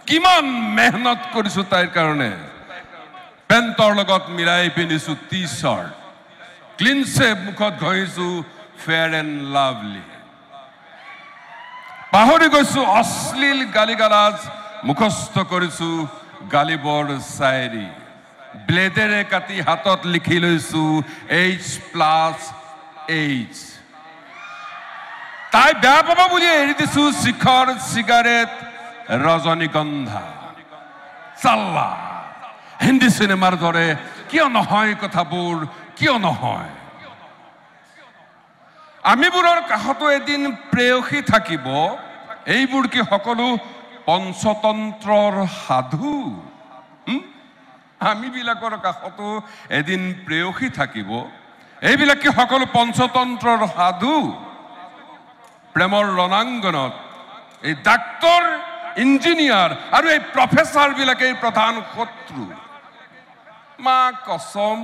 কিমান মেহনত কৰিছো তাইৰ কাৰণে পেণ্টৰ লগত মিলাই পিন্ধিছো টি চাৰ্ট ক্লিন শ্বেভ মুখত ঘঁহিছো ফেয়াৰ এণ্ড লাভলি পাহৰি গৈছো অশ্লীল গালিগালাজ মুখস্থ কৰিছো গালিবৰ চায়েৰী ব্লেডেৰে কাটি হাতত লিখি লৈছো H+H তাই বেয়া পাব বুলি এৰি দিছো শিখৰ চিগাৰেট ৰজনীগন্ধা চাল্লা হিন্দী চিনেমাৰ দৰে কিয় নহয় কথাবোৰ কিয় নহয় আমিবোৰৰ কাষতো এদিন প্ৰেয়সী থাকিব এইবোৰ কি সকলো পঞ্চতন্ত্ৰৰ সাধু আমিবিলাকৰ কাষতো এদিন প্ৰেয়সী থাকিব এইবিলাক কি সকলো পঞ্চতন্ত্ৰৰ সাধু প্ৰেমৰ ৰণাংগনত এই ডাক্তৰ ইঞ্জিনিয়াৰ আৰু এই প্ৰফেচাৰ বিলাকে প্ৰধান শত্ৰু মা কসম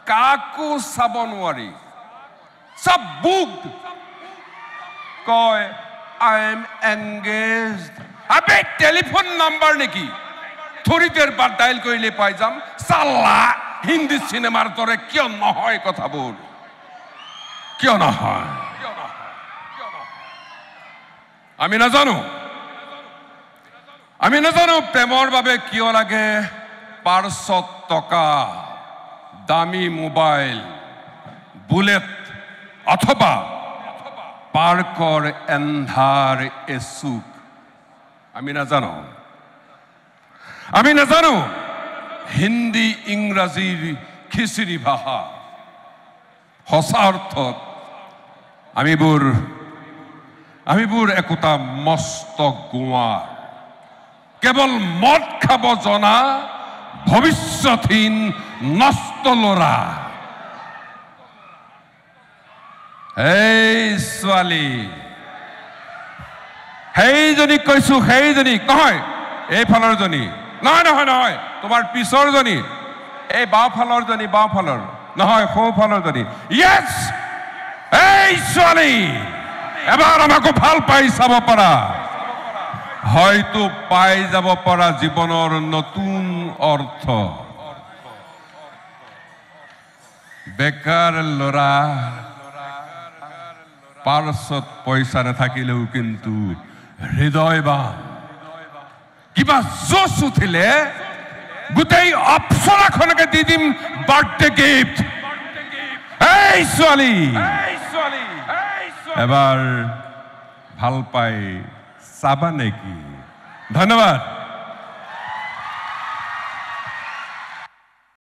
কাকো চাব নোৱাৰি সব বুক কয় I am engaged Abe telephone number নেকি থৰি দেৰ বাৰ ডাইল কৰিলে পাই যাম সাল্লা হিন্দী সিনেমাৰ দৰে কিয় নহয় কথাবোৰ কিয় নহয় আমি নাজানো প্ৰেমৰ বাবে কিয় লাগে পাৰ্চত টকা দামী মোবাইল বুলেট অথবা পাৰ্কৰ এন্ধাৰ এচুক আমি নাজানো হিন্দী ইংৰাজীৰ খিচিৰি ভাষা সঁচা অৰ্থত আমিবোৰ একোটা মস্ত গোৱাৰ কেৱল মদ খাব জনা ভৱিষ্যতহীন নষ্ট ল'ৰা এই ছোৱালী সেইজনীক কৈছো সেইজনীক নহয় এইফালৰ জনী নহয় তোমাৰ পিছৰ জনী এই বাওঁফালৰ জনী বাওঁফালৰ নহয় সোঁফালৰ জনী ইয়েছ এই ছোৱালী এবাৰ আমাকো ভাল পাই চাব পাৰা হয়তো পাই যাব পাৰা জীৱনৰ নতুন অৰ্থ বেকাৰ ল'ৰা পাৰ্চত পইচা নাথাকিলেও কিন্তু হৃদয়বান কিবা জোচ উঠিলে গোটেই অপ্সৰাখনকে দি দিম বাৰ্থডে গিফ্ট এই ছোৱালী এবাৰ ভাল পাই চাবা নেকি ধন্যবাদ